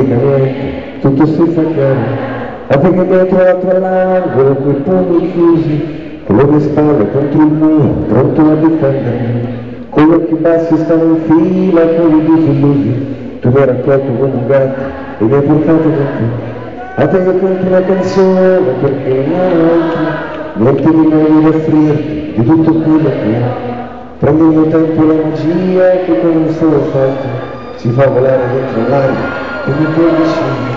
dica niente, tutto si fa chiaro. A te che mi hai trovato all'angolo, coi pugni chiusi, con le mie spalle contro il muro, pronto a difendermi. Con gli occhi bassi stavo in fila con i disillusi, tu mi hai raccolto come un gatto e mi hai portato con te. A te che canto una canzone perché non ho altro, niente di meglio da offrirti di tutto quello che ho. Prendi il mio tempo la magia che con un solo salto si fa volare dentro l'aria e mi puoi vicino.